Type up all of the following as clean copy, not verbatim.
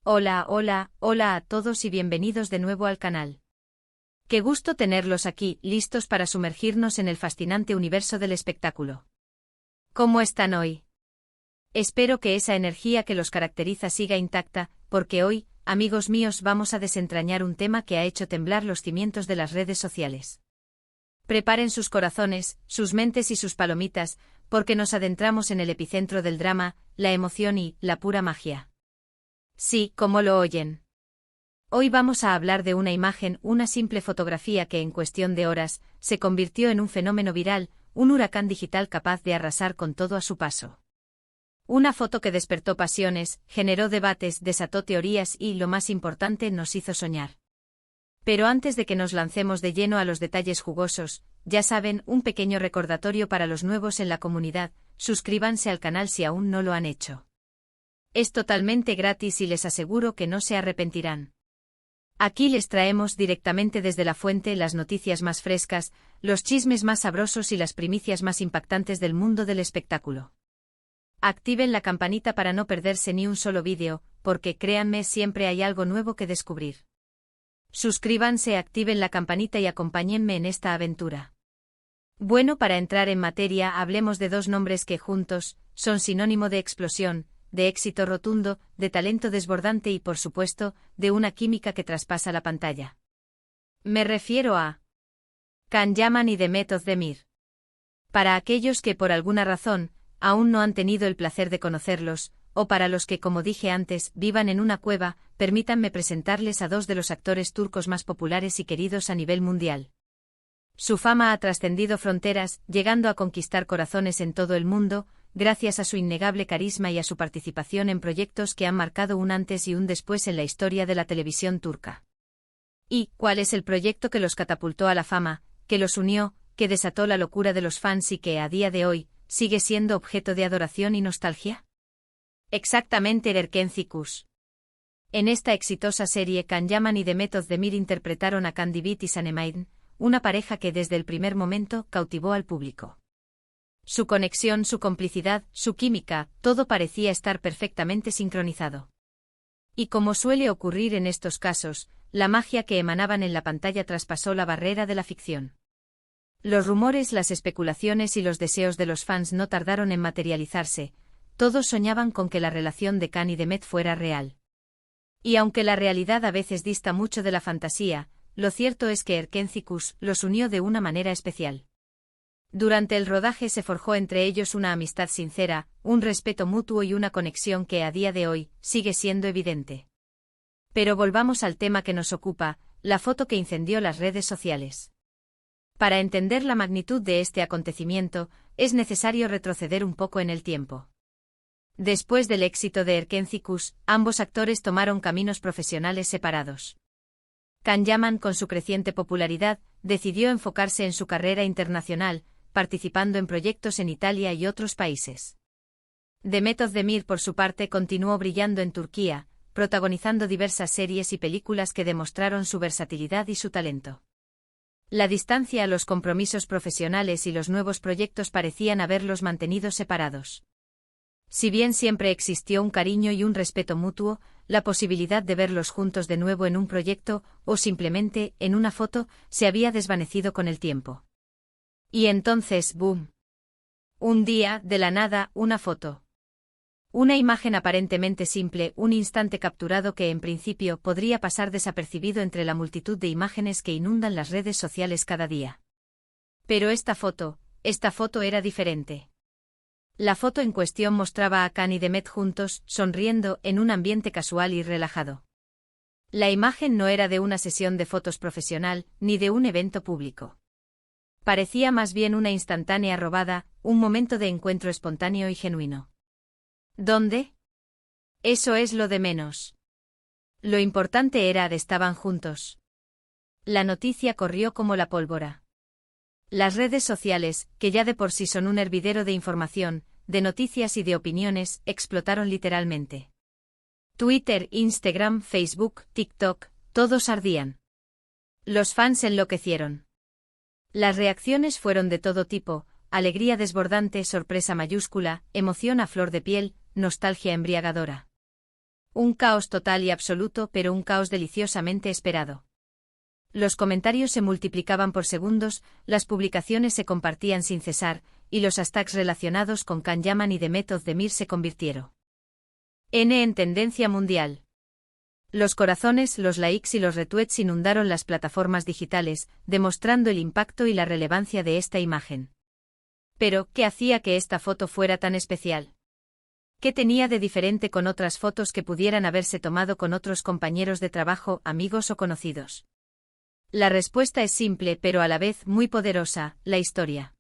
Hola, hola, hola a todos y bienvenidos de nuevo al canal. Qué gusto tenerlos aquí, listos para sumergirnos en el fascinante universo del espectáculo. ¿Cómo están hoy? Espero que esa energía que los caracteriza siga intacta, porque hoy, amigos míos, vamos a desentrañar un tema que ha hecho temblar los cimientos de las redes sociales. Preparen sus corazones, sus mentes y sus palomitas, porque nos adentramos en el epicentro del drama, la emoción y la pura magia. Sí, como lo oyen. Hoy vamos a hablar de una imagen, una simple fotografía que en cuestión de horas, se convirtió en un fenómeno viral, un huracán digital capaz de arrasar con todo a su paso. Una foto que despertó pasiones, generó debates, desató teorías y, lo más importante, nos hizo soñar. Pero antes de que nos lancemos de lleno a los detalles jugosos, ya saben, un pequeño recordatorio para los nuevos en la comunidad: suscríbanse al canal si aún no lo han hecho. Es totalmente gratis y les aseguro que no se arrepentirán. Aquí les traemos directamente desde la fuente las noticias más frescas, los chismes más sabrosos y las primicias más impactantes del mundo del espectáculo. Activen la campanita para no perderse ni un solo vídeo, porque créanme, siempre hay algo nuevo que descubrir. Suscríbanse, activen la campanita y acompáñenme en esta aventura. Bueno, para entrar en materia, hablemos de dos nombres que juntos son sinónimo de explosión, de éxito rotundo, de talento desbordante y, por supuesto, de una química que traspasa la pantalla. Me refiero a Can Yaman y Demet Özdemir. Para aquellos que por alguna razón aún no han tenido el placer de conocerlos, o para los que, como dije antes, vivan en una cueva, permítanme presentarles a dos de los actores turcos más populares y queridos a nivel mundial. Su fama ha trascendido fronteras, llegando a conquistar corazones en todo el mundo, gracias a su innegable carisma y a su participación en proyectos que han marcado un antes y un después en la historia de la televisión turca. ¿Y cuál es el proyecto que los catapultó a la fama, que los unió, que desató la locura de los fans y que, a día de hoy, sigue siendo objeto de adoración y nostalgia? Exactamente, Erkenci Kuş. En esta exitosa serie, Can Yaman y Demet Özdemir interpretaron a Candivit y Sanemane, una pareja que desde el primer momento cautivó al público. Su conexión, su complicidad, su química, todo parecía estar perfectamente sincronizado. Y como suele ocurrir en estos casos, la magia que emanaban en la pantalla traspasó la barrera de la ficción. Los rumores, las especulaciones y los deseos de los fans no tardaron en materializarse. Todos soñaban con que la relación de Can y Demet fuera real. Y aunque la realidad a veces dista mucho de la fantasía, lo cierto es que Erkenci Kuş los unió de una manera especial. Durante el rodaje se forjó entre ellos una amistad sincera, un respeto mutuo y una conexión que a día de hoy sigue siendo evidente. Pero volvamos al tema que nos ocupa, la foto que incendió las redes sociales. Para entender la magnitud de este acontecimiento, es necesario retroceder un poco en el tiempo. Después del éxito de Erkenci Kuş, ambos actores tomaron caminos profesionales separados. Can Yaman, con su creciente popularidad, decidió enfocarse en su carrera internacional, participando en proyectos en Italia y otros países. Demet Özdemir, por su parte, continuó brillando en Turquía, protagonizando diversas series y películas que demostraron su versatilidad y su talento. La distancia a los compromisos profesionales y los nuevos proyectos parecían haberlos mantenido separados. Si bien siempre existió un cariño y un respeto mutuo, la posibilidad de verlos juntos de nuevo en un proyecto, o simplemente en una foto, se había desvanecido con el tiempo. Y entonces, ¡boom! Un día, de la nada, una foto. Una imagen aparentemente simple, un instante capturado que en principio podría pasar desapercibido entre la multitud de imágenes que inundan las redes sociales cada día. Pero esta foto era diferente. La foto en cuestión mostraba a Can y Demet juntos, sonriendo, en un ambiente casual y relajado. La imagen no era de una sesión de fotos profesional, ni de un evento público. Parecía más bien una instantánea robada, un momento de encuentro espontáneo y genuino. ¿Dónde? Eso es lo de menos. Lo importante era que estaban juntos. La noticia corrió como la pólvora. Las redes sociales, que ya de por sí son un hervidero de información, de noticias y de opiniones, explotaron literalmente. Twitter, Instagram, Facebook, TikTok, todos ardían. Los fans enloquecieron. Las reacciones fueron de todo tipo: alegría desbordante, sorpresa mayúscula, emoción a flor de piel, nostalgia embriagadora. Un caos total y absoluto, pero un caos deliciosamente esperado. Los comentarios se multiplicaban por segundos, las publicaciones se compartían sin cesar, y los hashtags relacionados con Can Yaman y Demet Özdemir se convirtieron en tendencia mundial. Los corazones, los likes y los retweets inundaron las plataformas digitales, demostrando el impacto y la relevancia de esta imagen. Pero, ¿qué hacía que esta foto fuera tan especial? ¿Qué tenía de diferente con otras fotos que pudieran haberse tomado con otros compañeros de trabajo, amigos o conocidos? La respuesta es simple pero a la vez muy poderosa: la historia.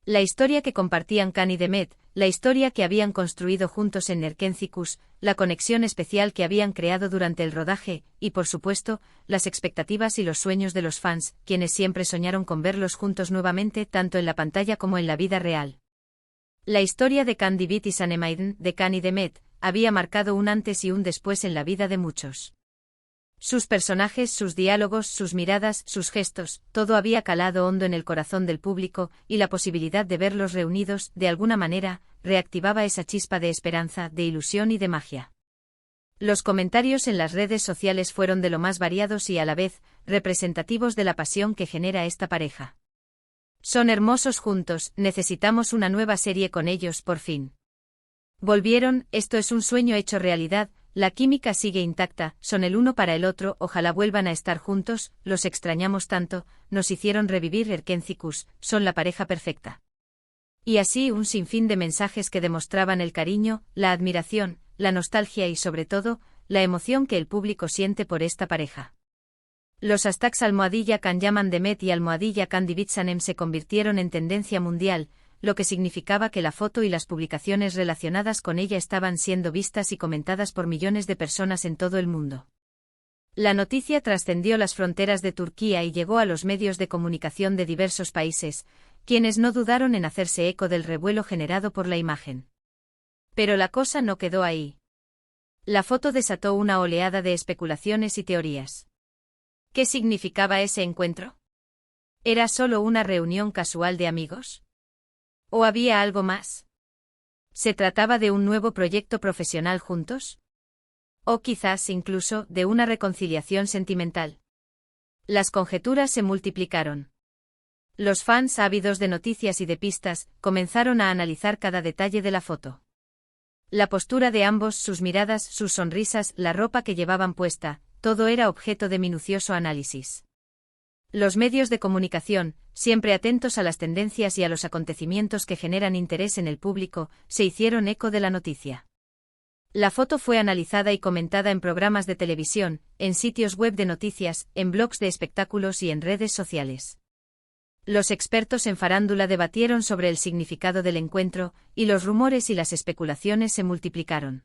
La historia que compartían Can y Demet, la historia que habían construido juntos en Erkencikus, la conexión especial que habían creado durante el rodaje, y por supuesto, las expectativas y los sueños de los fans, quienes siempre soñaron con verlos juntos nuevamente tanto en la pantalla como en la vida real. La historia de Can David y Sanemaiden, de Can y Demet, había marcado un antes y un después en la vida de muchos. Sus personajes, sus diálogos, sus miradas, sus gestos, todo había calado hondo en el corazón del público, y la posibilidad de verlos reunidos, de alguna manera, reactivaba esa chispa de esperanza, de ilusión y de magia. Los comentarios en las redes sociales fueron de lo más variados y a la vez, representativos de la pasión que genera esta pareja. Son hermosos juntos, necesitamos una nueva serie con ellos por fin. Volvieron, esto es un sueño hecho realidad. La química sigue intacta, son el uno para el otro, ojalá vuelvan a estar juntos, los extrañamos tanto, nos hicieron revivir Erkencikus, son la pareja perfecta. Y así un sinfín de mensajes que demostraban el cariño, la admiración, la nostalgia y sobre todo, la emoción que el público siente por esta pareja. Los hashtags #Can Yaman Demet y #Can David Sanem se convirtieron en tendencia mundial, lo que significaba que la foto y las publicaciones relacionadas con ella estaban siendo vistas y comentadas por millones de personas en todo el mundo. La noticia trascendió las fronteras de Turquía y llegó a los medios de comunicación de diversos países, quienes no dudaron en hacerse eco del revuelo generado por la imagen. Pero la cosa no quedó ahí. La foto desató una oleada de especulaciones y teorías. ¿Qué significaba ese encuentro? ¿Era solo una reunión casual de amigos? ¿O había algo más? ¿Se trataba de un nuevo proyecto profesional juntos? ¿O quizás incluso de una reconciliación sentimental? Las conjeturas se multiplicaron. Los fans ávidos de noticias y de pistas comenzaron a analizar cada detalle de la foto. La postura de ambos, sus miradas, sus sonrisas, la ropa que llevaban puesta, todo era objeto de minucioso análisis. Los medios de comunicación, siempre atentos a las tendencias y a los acontecimientos que generan interés en el público, se hicieron eco de la noticia. La foto fue analizada y comentada en programas de televisión, en sitios web de noticias, en blogs de espectáculos y en redes sociales. Los expertos en farándula debatieron sobre el significado del encuentro, y los rumores y las especulaciones se multiplicaron.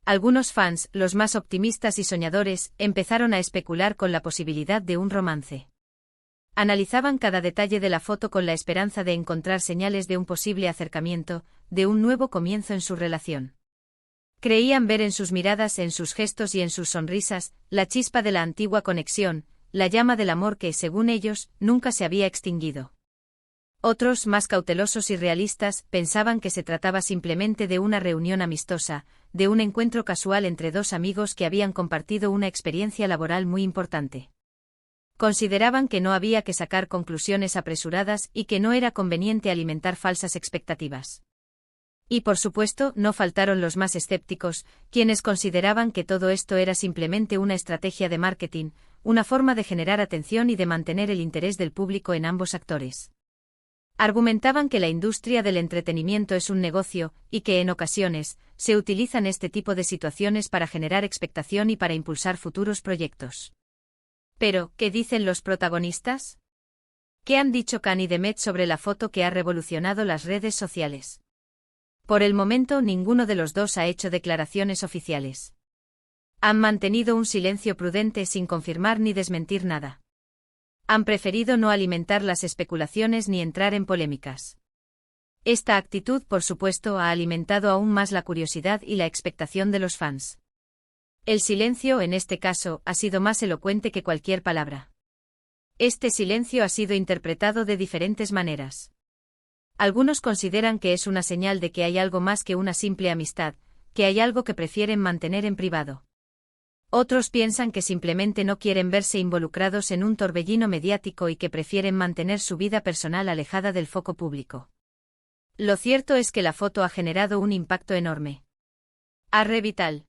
Algunos fans, los más optimistas y soñadores, empezaron a especular con la posibilidad de un romance. Analizaban cada detalle de la foto con la esperanza de encontrar señales de un posible acercamiento, de un nuevo comienzo en su relación. Creían ver en sus miradas, en sus gestos y en sus sonrisas, la chispa de la antigua conexión, la llama del amor que, según ellos, nunca se había extinguido. Otros, más cautelosos y realistas, pensaban que se trataba simplemente de una reunión amistosa, de un encuentro casual entre dos amigos que habían compartido una experiencia laboral muy importante. Consideraban que no había que sacar conclusiones apresuradas y que no era conveniente alimentar falsas expectativas. Y por supuesto, no faltaron los más escépticos, quienes consideraban que todo esto era simplemente una estrategia de marketing, una forma de generar atención y de mantener el interés del público en ambos actores. Argumentaban que la industria del entretenimiento es un negocio, y que en ocasiones, se utilizan este tipo de situaciones para generar expectación y para impulsar futuros proyectos. Pero, ¿qué dicen los protagonistas? ¿Qué han dicho Can y Demet sobre la foto que ha revolucionado las redes sociales? Por el momento ninguno de los dos ha hecho declaraciones oficiales. Han mantenido un silencio prudente sin confirmar ni desmentir nada. Han preferido no alimentar las especulaciones ni entrar en polémicas. Esta actitud, por supuesto, ha alimentado aún más la curiosidad y la expectación de los fans. El silencio, en este caso, ha sido más elocuente que cualquier palabra. Este silencio ha sido interpretado de diferentes maneras. Algunos consideran que es una señal de que hay algo más que una simple amistad, que hay algo que prefieren mantener en privado. Otros piensan que simplemente no quieren verse involucrados en un torbellino mediático y que prefieren mantener su vida personal alejada del foco público. Lo cierto es que la foto ha generado un impacto enorme. Ha revitalizado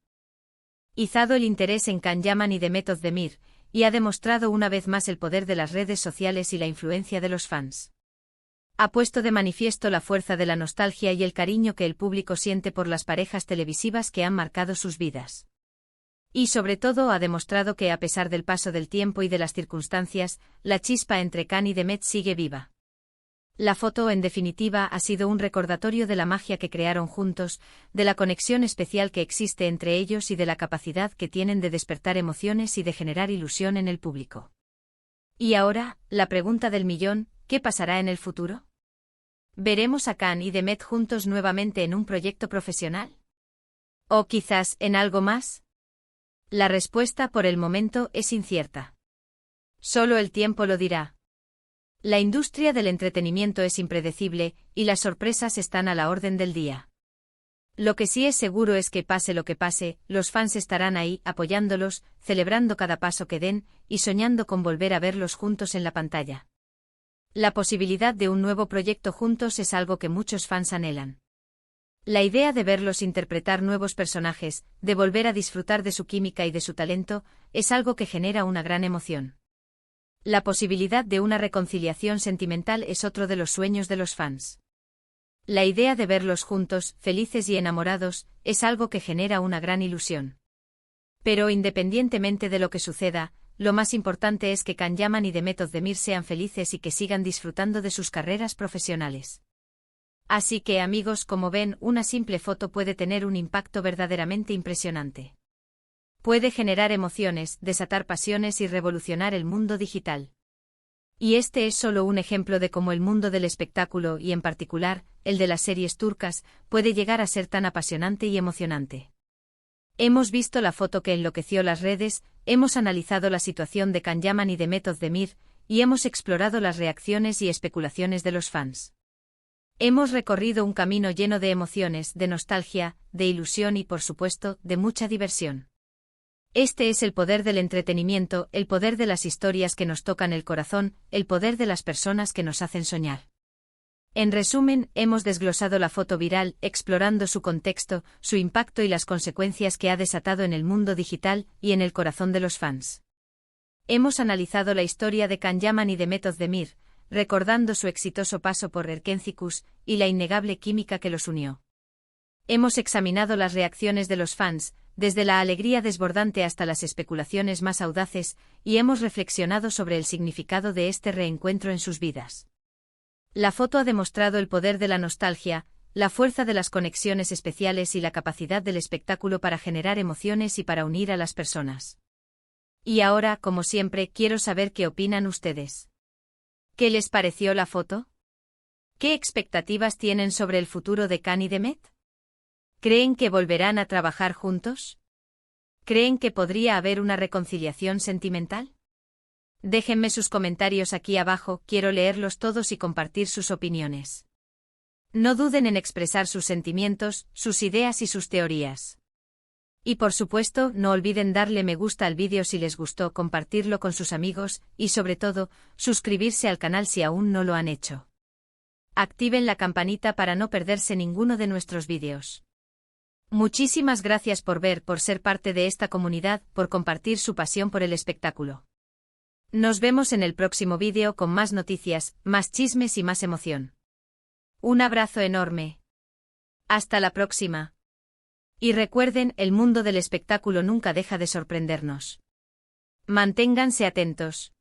el interés en Can Yaman y Demet Özdemir, y ha demostrado una vez más el poder de las redes sociales y la influencia de los fans. Ha puesto de manifiesto la fuerza de la nostalgia y el cariño que el público siente por las parejas televisivas que han marcado sus vidas. Y sobre todo ha demostrado que a pesar del paso del tiempo y de las circunstancias, la chispa entre Can y Demet sigue viva. La foto, en definitiva, ha sido un recordatorio de la magia que crearon juntos, de la conexión especial que existe entre ellos y de la capacidad que tienen de despertar emociones y de generar ilusión en el público. Y ahora, la pregunta del millón, ¿qué pasará en el futuro? ¿Veremos a Can y Demet juntos nuevamente en un proyecto profesional? ¿O quizás en algo más? La respuesta por el momento es incierta. Solo el tiempo lo dirá. La industria del entretenimiento es impredecible, y las sorpresas están a la orden del día. Lo que sí es seguro es que pase lo que pase, los fans estarán ahí, apoyándolos, celebrando cada paso que den, y soñando con volver a verlos juntos en la pantalla. La posibilidad de un nuevo proyecto juntos es algo que muchos fans anhelan. La idea de verlos interpretar nuevos personajes, de volver a disfrutar de su química y de su talento, es algo que genera una gran emoción. La posibilidad de una reconciliación sentimental es otro de los sueños de los fans. La idea de verlos juntos, felices y enamorados, es algo que genera una gran ilusión. Pero independientemente de lo que suceda, lo más importante es que Can Yaman y Demet Özdemir sean felices y que sigan disfrutando de sus carreras profesionales. Así que, amigos, como ven, una simple foto puede tener un impacto verdaderamente impresionante. Puede generar emociones, desatar pasiones y revolucionar el mundo digital. Y este es solo un ejemplo de cómo el mundo del espectáculo y, en particular, el de las series turcas, puede llegar a ser tan apasionante y emocionante. Hemos visto la foto que enloqueció las redes, hemos analizado la situación de Can Yaman y Demet Özdemir, y hemos explorado las reacciones y especulaciones de los fans. Hemos recorrido un camino lleno de emociones, de nostalgia, de ilusión y, por supuesto, de mucha diversión. Este es el poder del entretenimiento, el poder de las historias que nos tocan el corazón, el poder de las personas que nos hacen soñar. En resumen, hemos desglosado la foto viral, explorando su contexto, su impacto y las consecuencias que ha desatado en el mundo digital y en el corazón de los fans. Hemos analizado la historia de Can Yaman y Demet Özdemir, recordando su exitoso paso por Erkencikus y la innegable química que los unió. Hemos examinado las reacciones de los fans, desde la alegría desbordante hasta las especulaciones más audaces, y hemos reflexionado sobre el significado de este reencuentro en sus vidas. La foto ha demostrado el poder de la nostalgia, la fuerza de las conexiones especiales y la capacidad del espectáculo para generar emociones y para unir a las personas. Y ahora, como siempre, quiero saber qué opinan ustedes. ¿Qué les pareció la foto? ¿Qué expectativas tienen sobre el futuro de Can y Demet? ¿Creen que volverán a trabajar juntos? ¿Creen que podría haber una reconciliación sentimental? Déjenme sus comentarios aquí abajo, quiero leerlos todos y compartir sus opiniones. No duden en expresar sus sentimientos, sus ideas y sus teorías. Y por supuesto, no olviden darle me gusta al vídeo si les gustó, compartirlo con sus amigos, y sobre todo, suscribirse al canal si aún no lo han hecho. Activen la campanita para no perderse ninguno de nuestros vídeos. Muchísimas gracias por ver, por ser parte de esta comunidad, por compartir su pasión por el espectáculo. Nos vemos en el próximo vídeo con más noticias, más chismes y más emoción. Un abrazo enorme. Hasta la próxima. Y recuerden, el mundo del espectáculo nunca deja de sorprendernos. Manténganse atentos.